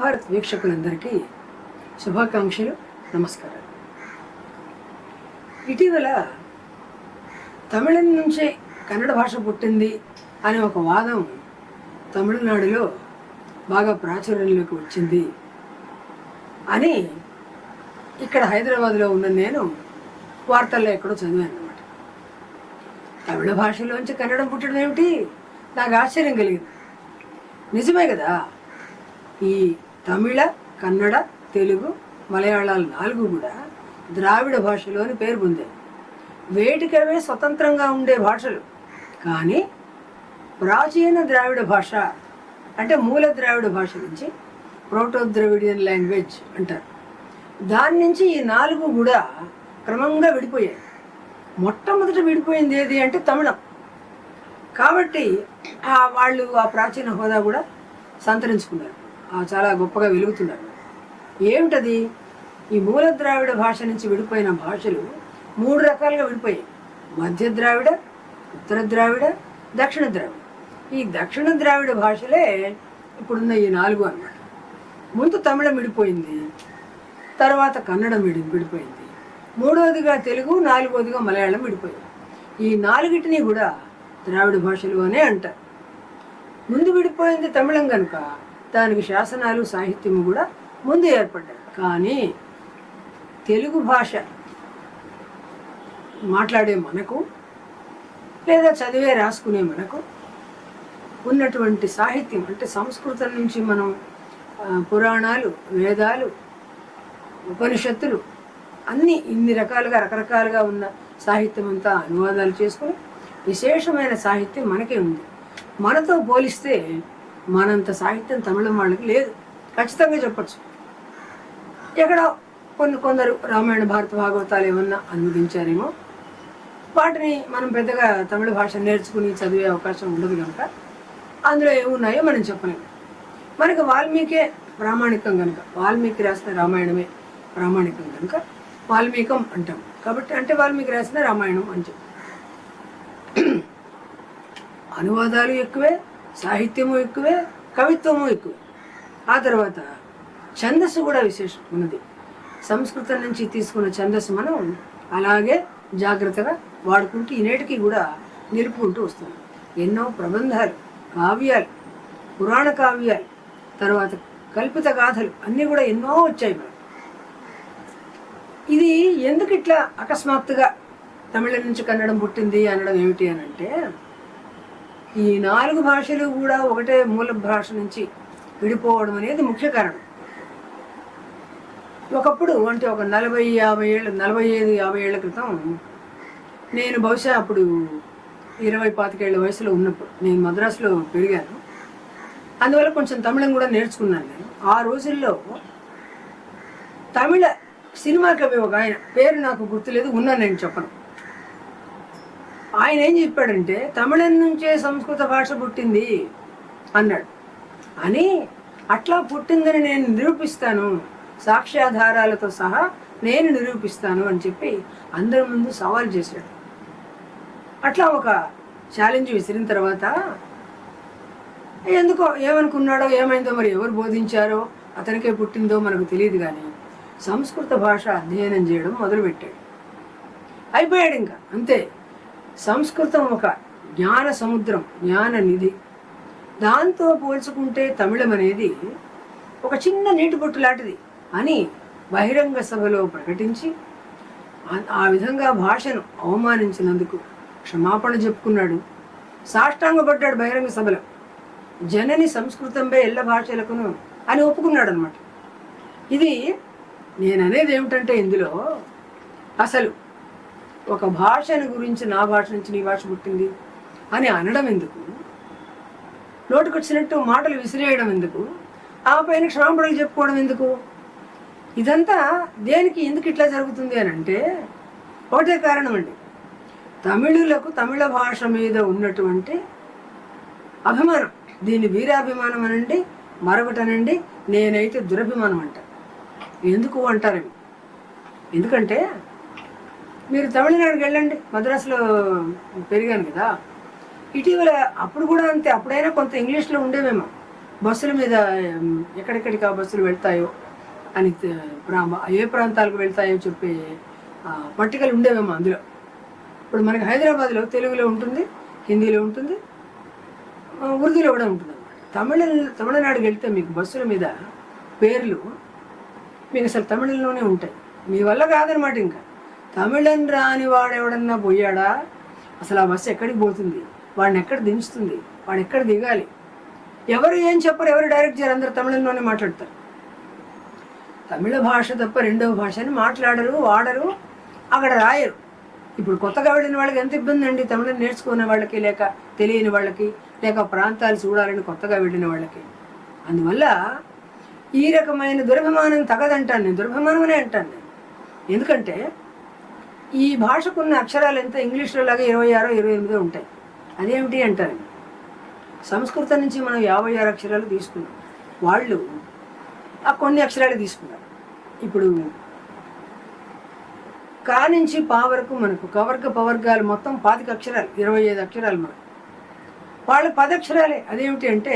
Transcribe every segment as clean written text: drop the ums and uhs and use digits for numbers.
భారత్ వీక్షకులందరికీ శుభాకాంక్షలు, నమస్కారాలు. ఇటీవల తమిళం నుంచే కన్నడ భాష పుట్టింది అనే ఒక వాదం తమిళనాడులో బాగా ప్రాచుర్యంలోకి వచ్చింది అని ఇక్కడ హైదరాబాద్లో ఉన్న నేను వార్తల్లో ఎక్కడో చదివాను అన్నమాట. తమిళ భాషలోంచి కన్నడం పుట్టడం ఏమిటి? నాకు ఆశ్చర్యం కలిగింది. నిజమే కదా. ఈ తమిళ, కన్నడ, తెలుగు, మలయాళాలు 4 కూడా ద్రావిడ భాషలోని పేరు పొందాయి. వేటికవే స్వతంత్రంగా ఉండే భాషలు. కానీ ప్రాచీన ద్రావిడ భాష అంటే మూల ద్రావిడ భాష నుంచి ప్రోటో ద్రవిడియన్ లాంగ్వేజ్ అంటారు. దాని నుంచి ఈ 4 కూడా క్రమంగా విడిపోయాయి. మొట్టమొదట విడిపోయింది ఏది అంటే తమిళం. కాబట్టి వాళ్ళు ఆ ప్రాచీన హోదా కూడా సంతరించుకున్నారు, చాలా గొప్పగా వెలుగుతున్నారు. ఏమిటది? ఈ మూల ద్రావిడ భాష నుంచి విడిపోయిన భాషలు 3 రకాలుగా విడిపోయాయి. మధ్య ద్రావిడ, ఉత్తర ద్రావిడ, దక్షిణ ద్రావిడ. ఈ దక్షిణ ద్రావిడ భాషలే ఇప్పుడున్న ఈ 4 అన్నమాట. ముందు తమిళం విడిపోయింది, తర్వాత కన్నడం విడిపోయింది, 3వదిగా తెలుగు, 4వదిగా మలయాళం విడిపోయింది. ఈ 4టిని కూడా ద్రావిడ భాషలు అనే అంటారు. ముందు విడిపోయింది తమిళం కనుక దానికి శాసనాలు, సాహిత్యము కూడా ముందు ఏర్పడ్డాయి. కానీ తెలుగు భాష మాట్లాడే మనకు లేదా చదివే రాసుకునే మనకు ఉన్నటువంటి సాహిత్యం అంటే సంస్కృతం నుంచి మనం పురాణాలు, వేదాలు, ఉపనిషత్తులు అన్నీ ఇన్ని రకరకాలుగా ఉన్న సాహిత్యం అంతా అనువాదాలు చేసుకుని విశేషమైన సాహిత్యం మనకే ఉంది. మనతో పోలిస్తే మనంత సాహిత్యం తమిళం వాళ్ళకి లేదు, ఖచ్చితంగా చెప్పచ్చు. ఎక్కడ కొందరు రామాయణ, భారత, భాగవతాలు ఏమన్నా అనువదించారేమో. వాటిని మనం పెద్దగా తమిళ భాష నేర్చుకుని చదివే అవకాశం ఉండదు కనుక అందులో ఏమున్నాయో మనం చెప్పలేము. మనకి వాల్మీకే ప్రామాణికం కనుక, వాల్మీకి రాసిన రామాయణమే ప్రామాణికం కనుక వాల్మీకం అంటాం. కాబట్టి అంటే వాల్మీకి రాసిన రామాయణం అని చెప్పి అనువాదాలు ఎక్కువే, సాహిత్యము ఎక్కువే, కవిత్వము ఎక్కువే. ఆ తర్వాత ఛందస్సు కూడా విశేషం ఉన్నది. సంస్కృతం నుంచి తీసుకున్న ఛందస్సు మనం అలాగే జాగ్రత్తగా వాడుకుంటూ ఈనేటికి కూడా నిలుపుకుంటూ వస్తున్నాం. ఎన్నో ప్రబంధాలు, కావ్యాలు, పురాణ కావ్యాలు, తర్వాత కల్పిత గాథలు అన్నీ కూడా ఎన్నో వచ్చాయి మనకు. ఇది ఎందుకు ఇట్లా అకస్మాత్తుగా తమిళం నుంచి కన్నడం పుట్టింది అనడం ఏమిటి అని అంటే, ఈ 4 భాషలు కూడా ఒకటే మూల భాష నుంచి విడిపోవడం అనేది ముఖ్య కారణం. ఒకప్పుడు అంటే ఒక 45 ఏళ్ళ క్రితం నేను బహుశా అప్పుడు 20-25 ఏళ్ల వయసులో ఉన్నప్పుడు నేను మద్రాసులో పెరిగాను. అందువల్ల కొంచెం తమిళం కూడా నేర్చుకున్నాను నేను. ఆ రోజుల్లో తమిళ సినిమా కవి ఒక ఆయన, పేరు నాకు గుర్తులేదు, ఉన్నాను నేను చెప్పను. ఆయన ఏం చెప్పాడంటే తమిళం నుంచే సంస్కృత భాష పుట్టింది అన్నాడు. అని అట్లా పుట్టిందని నేను నిరూపిస్తాను, సాక్ష్యాధారాలతో సహా నేను నిరూపిస్తాను అని చెప్పి అందరి ముందు సవాల్ చేశాడు. అట్లా ఒక ఛాలెంజ్ విసిరిన తర్వాత ఎందుకో ఏమనుకున్నాడో ఏమైందో మరి, ఎవరు బోధించారో అతనికే పుట్టిందో మనకు తెలియదు, కానీ సంస్కృత భాష అధ్యయనం చేయడం మొదలుపెట్టాడు. అయిపోయాడు ఇంకా అంతే. సంస్కృతం ఒక జ్ఞాన సముద్రం, జ్ఞాన నిధి. దాంతో పోల్చుకుంటే తమిళం అనేది ఒక చిన్న నీటి బొట్టు లాంటిది అని బహిరంగ సభలో ప్రకటించి ఆ విధంగా భాషను అవమానించినందుకు క్షమాపణ చెప్పుకున్నాడు, సాష్టాంగపడ్డాడు బహిరంగ సభలో. జనని సంస్కృతంపై ఎల్ల భాషలకును అని ఒప్పుకున్నాడు అనమాట. ఇది నేను అనేది ఏమిటంటే, ఇందులో అసలు ఒక భాషను గురించి నా భాష నుంచి నీ భాష పుట్టింది అని అనడం ఎందుకు, నోటికొచ్చినట్టు మాటలు విసిరేయడం ఎందుకు, ఆ పైన క్షమాపణలు చెప్పుకోవడం ఎందుకు? ఇదంతా దేనికి, ఎందుకు ఇట్లా జరుగుతుంది అని అంటే ఒకటే కారణం అండి. తమిళులకు తమిళ భాష మీద ఉన్నటువంటి అభిమానం. దీన్ని వీరాభిమానం అనండి, మరొకటనండి, నేనైతే దురభిమానం అంట. ఎందుకు అంటారేమో, ఎందుకంటే మీరు తమిళనాడుకి వెళ్ళండి, మద్రాసులో పెరిగాను కదా, ఇటీవల అప్పుడు కూడా అంతే, అప్పుడైనా కొంత ఇంగ్లీష్లో ఉండేవేమో, బస్సుల మీద ఎక్కడెక్కడికి ఆ బస్సులు వెళ్తాయో అని ఏ ప్రాంతాలకు వెళ్తాయో చెప్పే పట్టికలు ఉండేవేమో అందులో. ఇప్పుడు మనకి హైదరాబాద్లో తెలుగులో ఉంటుంది, హిందీలో ఉంటుంది, ఉర్దూలో కూడా ఉంటుంది అన్నమాట. తమిళనాడుకి వెళ్తే మీకు బస్సుల మీద పేర్లు మీకు అసలు తమిళంలోనే ఉంటాయి. మీ వల్ల కాదనమాట. ఇంకా తమిళం రాని వాడు ఎవడన్నా పోయాడా, అసలు ఆ బస్సు ఎక్కడికి పోతుంది, వాడిని ఎక్కడ దించుతుంది, వాడు ఎక్కడ దిగాలి, ఎవరు ఏం చెప్పరు, ఎవరు డైరెక్ట్ చేయరు, అందరు తమిళంలోనే మాట్లాడతారు. తమిళ భాష తప్ప రెండవ భాషని మాట్లాడరు, వాడరు, అక్కడ రాయరు. ఇప్పుడు కొత్తగా వెళ్ళిన వాళ్ళకి ఎంత ఇబ్బంది అండి, తమిళం నేర్చుకునే వాళ్ళకి, లేక తెలియని వాళ్ళకి, లేక ప్రాంతాలు చూడాలని కొత్తగా వెళ్ళిన వాళ్ళకి. అందువల్ల ఈ రకమైన దురభిమానం తగదంటాను నేను, దురభిమానం అనే అంటాను నేను. ఎందుకంటే ఈ భాషకున్న అక్షరాలు ఎంత ఇంగ్లీష్లో లాగా 26, 28 ఉంటాయి. అదేమిటి అంటారు, సంస్కృతం నుంచి మనం 56 అక్షరాలు తీసుకున్నాం, వాళ్ళు ఆ కొన్ని అక్షరాలు తీసుకున్నారు. ఇప్పుడు కా నుంచి పా వరకు మనకు కవర్గ పవర్గాలు మొత్తం 25 అక్షరాలు, 25 అక్షరాలు మనకు. వాళ్ళు 10 అక్షరాలే. అదేమిటి అంటే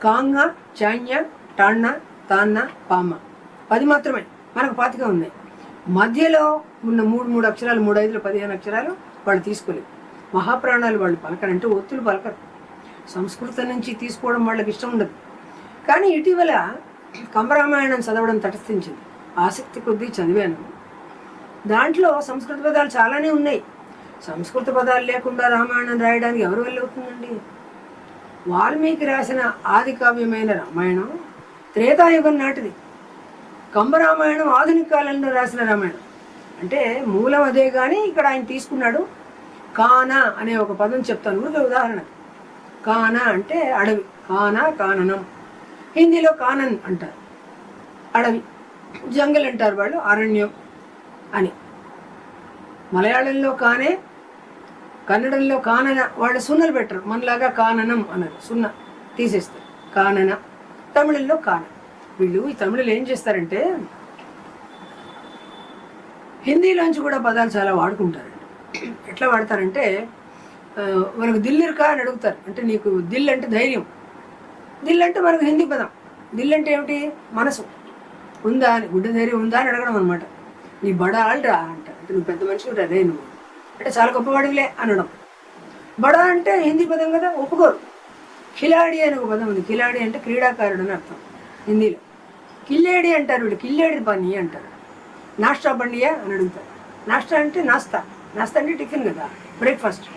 కాంగ, చాన్య, టాన్న, తాన్న, పామ 10 మాత్రమే, మనకు 25 ఉన్నాయి. మధ్యలో ఉన్న 3 అక్షరాలు, 3 5 15 అక్షరాలు వాళ్ళు తీసుకోలేదు. మహాప్రాణాలు వాళ్ళు పలకరంటే ఒత్తులు పలకరు. సంస్కృతం నుంచి తీసుకోవడం వాళ్ళకి ఇష్టం ఉండదు. కానీ ఇటీవల కంబరామాయణం చదవడం తటస్థించింది. ఆసక్తి కొద్దీ చదివాను. దాంట్లో సంస్కృత పదాలు చాలానే ఉన్నాయి. సంస్కృత పదాలు లేకుండా రామాయణం రాయడానికి ఎవరు వెళ్ళవుతుందండి? వాల్మీకి రాసిన ఆది కావ్యమైన రామాయణం త్రేతాయుగం నాటిది. కంబరామాయణం ఆధునిక కాలంలో రాసిన రామాయణం. అంటే మూలం అదే, కానీ ఇక్కడ ఆయన తీసుకున్నాడు. కాన అనే ఒక పదం చెప్తాను ఉదాహరణ. కాన అంటే అడవి, కాన కాననం. హిందీలో కానన్ అంటారు, అడవి, జంగల్ అంటారు వాళ్ళు, అరణ్యం అని. మలయాళంలో కానే, కన్నడంలో కానన. వాళ్ళు సున్నలు పెట్టరు, మనలాగా కాననం అన్నారు, సున్న తీసేస్తారు, కానన. తమిళంలో కాన. వీళ్ళు ఈ తమిళులు ఏం చేస్తారంటే హిందీలోంచి కూడా పదాలు చాలా వాడుకుంటారండి. ఎట్లా వాడతారంటే మనకు దిల్లిరుకా అని అడుగుతారు. అంటే నీకు దిల్ అంటే ధైర్యం, దిల్ అంటే మనకు హిందీ పదం. దిల్ అంటే ఏమిటి? మనసు ఉందా అని, గుడ్డ ధైర్యం ఉందా అని అడగడం అనమాట. నీ బడా ఆల్రా అంటారు, అంటే నువ్వు పెద్ద మనిషి రే నువ్వు అంటే చాలా గొప్పవాడివిలే అనడం. బడా అంటే హిందీ పదం కదా, ఒప్పుకోరు. ఖిలాడి అని ఒక పదం ఉంది. ఖిలాడి అంటే క్రీడాకారుడు అని అర్థం హిందీలో. కిల్లేడి అంటారు వీళ్ళు, కిల్లేడి పని అంటారు. నాస్టా బండియా అని అడుగుతారు. నాస్టా అంటే నాస్తా, నాస్తా అంటే టిఫిన్ కదా, బ్రేక్ఫాస్ట్.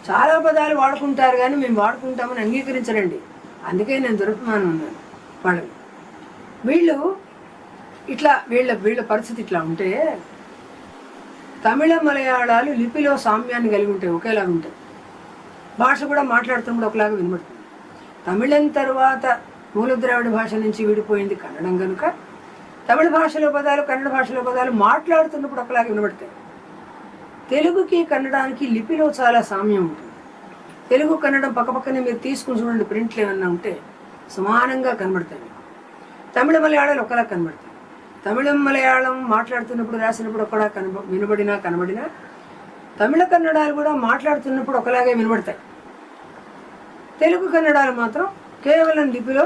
చాలా పదాలు వాడుకుంటారు, కానీ మేము వాడుకుంటామని అంగీకరించరండి. అందుకే నేను దురభిమానం ఉన్నాను వాళ్ళని. వీళ్ళు ఇట్లా వీళ్ళ పరిస్థితి ఇట్లా ఉంటే, తమిళ మలయాళాలు లిపిలో సామ్యాన్ని కలిగి ఉంటాయి, ఒకేలాగా ఉంటాయి. భాష కూడా మాట్లాడుతున్నప్పుడు ఒకలాగా వినబడుతుంది. తమిళం తర్వాత మూల ద్రావిడ భాష నుంచి విడిపోయింది కన్నడం కనుక తమిళ భాషలో పదాలు, కన్నడ భాషలో పదాలు మాట్లాడుతున్నప్పుడు ఒకలాగా వినబడతాయి. తెలుగుకి కన్నడానికి లిపిలో చాలా సామ్యం ఉంటుంది. తెలుగు కన్నడం పక్కపక్కనే మీరు తీసుకుని చూడండి, ప్రింట్లు ఏమన్నా ఉంటే సమానంగా కనబడతాయి. తమిళ మలయాళాలు ఒకలా కనబడతాయి. తమిళం మలయాళం మాట్లాడుతున్నప్పుడు, రాసినప్పుడు ఒకలా కనబడినా తమిళ కన్నడాలు కూడా మాట్లాడుతున్నప్పుడు ఒకలాగే వినబడతాయి. తెలుగు కన్నడాలు మాత్రం కేవలం లిపిలో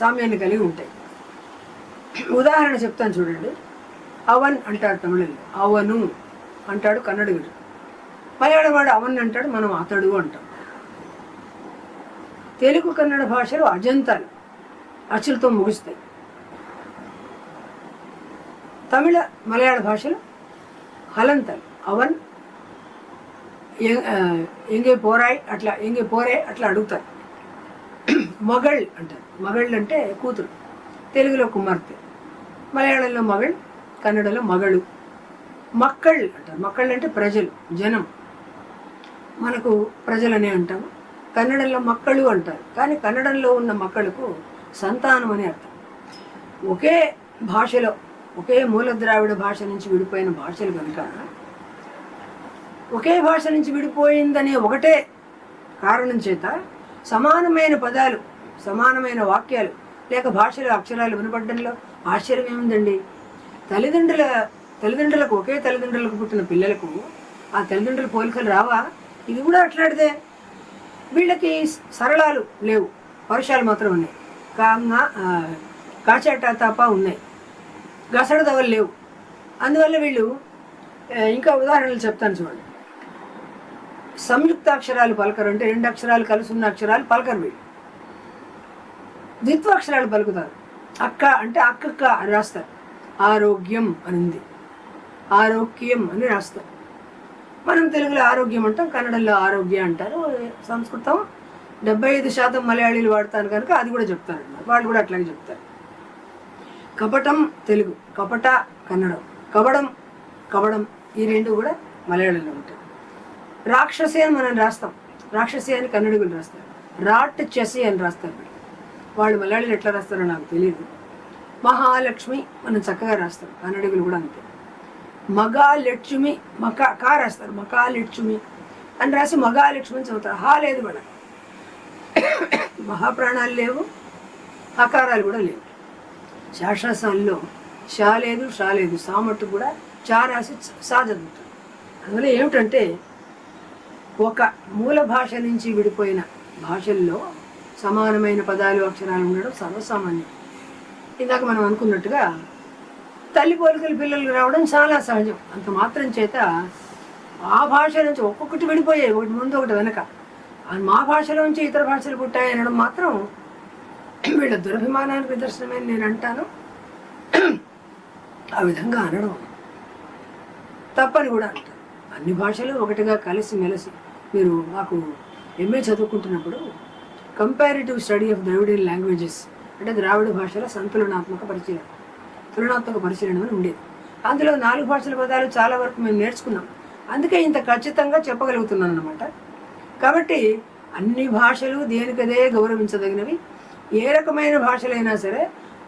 సామ్యాన్ని కలిగి ఉంటాయి. ఉదాహరణ చెప్తాను చూడండి. అవన్ అంటాడు తమిళంలో, అవను అంటాడు కన్నడుగుడు. మలయాళం వాడు అవన్ అంటాడు, మనం అతడు అంటాం. తెలుగు కన్నడ భాషలు అజంతాలు, అచ్చులతో ముగుస్తాయి. తమిళ మలయాళ భాషలు హలంతాలు, అవన్ ఎంగే పోరాయ్ అట్లా, ఎంగే పోరే అట్లా అడుగుతారు. మగళ్ అంటారు. మగళ్ళు అంటే కూతురు, తెలుగులో కుమార్తె, మలయాళంలో మగళ్, కన్నడలో మగళు. మక్కళ్ అంటారు. మక్కళ్ళు అంటే ప్రజలు, జనం. మనకు ప్రజలనే అంటాము. కన్నడంలో మక్కಳು అంటారు, కానీ కన్నడంలో ఉన్న మక్కలకు సంతానం అని అర్థం. ఒకే భాషలో, ఒకే మూల ద్రావిడ భాష నుంచి విడిపోయిన భాషలు కనుక, ఒకే భాష నుంచి విడిపోయిందనే ఒకటే కారణం చేత సమానమైన పదాలు, సమానమైన వాక్యాలు లేక భాషలు, అక్షరాలు వినపడడంలో ఆశ్చర్యం ఏముందండి? తల్లిదండ్రులకు, ఒకే తల్లిదండ్రులకు పుట్టిన పిల్లలకు ఆ తల్లిదండ్రుల పోలికలు రావా? ఇది కూడా అట్లాడితే వీళ్ళకి సరళాలు లేవు. వర్షాలు మాత్రం ఉన్నాయి. కాచాట తప ఉన్నాయి, గసడదవలు లేవు. అందువల్ల వీళ్ళు ఇంకా ఉదాహరణలు చెప్తాను చూడండి. సంయుక్తాక్షరాలు పలకరు, అంటే 2 అక్షరాలు కలిసి ఉన్న అక్షరాలు పలకరు వీళ్ళు. ద్విత్వాక్షరాలు పలుకుతారు. అక్క అంటే అక్కక్క అని రాస్తారు. ఆరోగ్యం అని ఉంది, ఆరోగ్యం అని రాస్తారు. మనం తెలుగులో ఆరోగ్యం అంటాం, కన్నడలో ఆరోగ్య అంటారు. సంస్కృతం 75% మలయాళీలు వాడతాను కనుక అది కూడా చెప్తారు, వాళ్ళు కూడా అట్లాగే చెప్తారు. కపటం తెలుగు, కపట కన్నడం, కబడం కబడం ఈ 2 కూడా మలయాళంలో ఉంటాయి. రాక్షసి అని మనం రాస్తాం, రాక్షసి అని కన్నడిగులు రాస్తారు. రాట్ చెసి అని రాస్తారు. వాళ్ళు మలయాళీలు ఎట్లా రాస్తారో నాకు తెలియదు. మహాలక్ష్మి మనం చక్కగా రాస్తాం, కన్నడిగులు కూడా అంతే. మగాలక్ష్మి కా రాస్తారు, మకాలక్ష్మి అని రాసి మగాలక్ష్మి అని చదువుతారు. హా లేదు వాళ్ళ, మహాప్రాణాలు లేవు, హకారాలు కూడా లేవు. శాశ్వసాల్లో షా లేదు, షా లేదు, సామట్టు కూడా చా రాసి సా చదువుతారు. అందువల్ల ఏమిటంటే ఒక మూల భాష నుంచి విడిపోయిన భాషల్లో సమానమైన పదాలు అక్షరాలు ఉండడం సర్వసామాన్యం. ఇందాక మనం అనుకున్నట్టుగా తల్లి పోలికలు పిల్లలు రావడం చాలా సహజం. అంత మాత్రం చేత ఆ భాష నుంచి ఒక్కొక్కటి విడిపోయాయి, ఒకటి ముందు ఒకటి వెనక. మా భాషలోంచి ఇతర భాషలు పుట్టాయి అనడం మాత్రం వీళ్ళ దురభిమానానికి నిదర్శనమే నేను అంటాను. ఆ విధంగా అనడం తప్పని కూడా అంటారు. అన్ని భాషలు ఒకటిగా కలిసి మెలిసి, మీరు మాకు ఎంఏ చదువుకుంటున్నప్పుడు comparative study of Dravidian languages అంటే ద్రావిడ భాషల తులనాత్మక పరిశీలన అని ఉండేది. అందులో 4 భాషల పదాలు చాలా వరకు మేము నేర్చుకున్నాం. అందుకే ఇంత ఖచ్చితంగా చెప్పగలుగుతున్నాను అన్నమాట. కాబట్టి అన్ని భాషలు దేనికదే గౌరవించదగినవి. ఏ రకమైన భాషలైనా సరే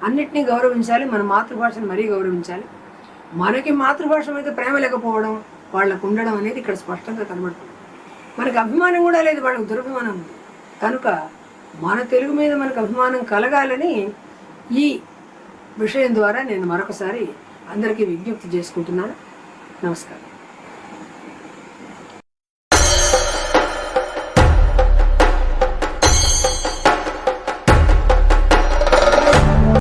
అన్నిటినీ గౌరవించాలి. మన మాతృభాషను మరీ గౌరవించాలి. మనకి మాతృభాష మీద ప్రేమ లేకపోవడం, వాళ్ళకు ఉండడం అనేది ఇక్కడ స్పష్టంగా కనబడుతుంది. మనకు అభిమానం కూడా లేదు, వాళ్ళకు దురభిమానం ఉంది. కనుక మన తెలుగు మీద మనకు అభిమానం కలగాలని ఈ విషయం ద్వారా నేను మరొకసారి అందరికీ విజ్ఞప్తి చేసుకుంటున్నాను. నమస్కారం.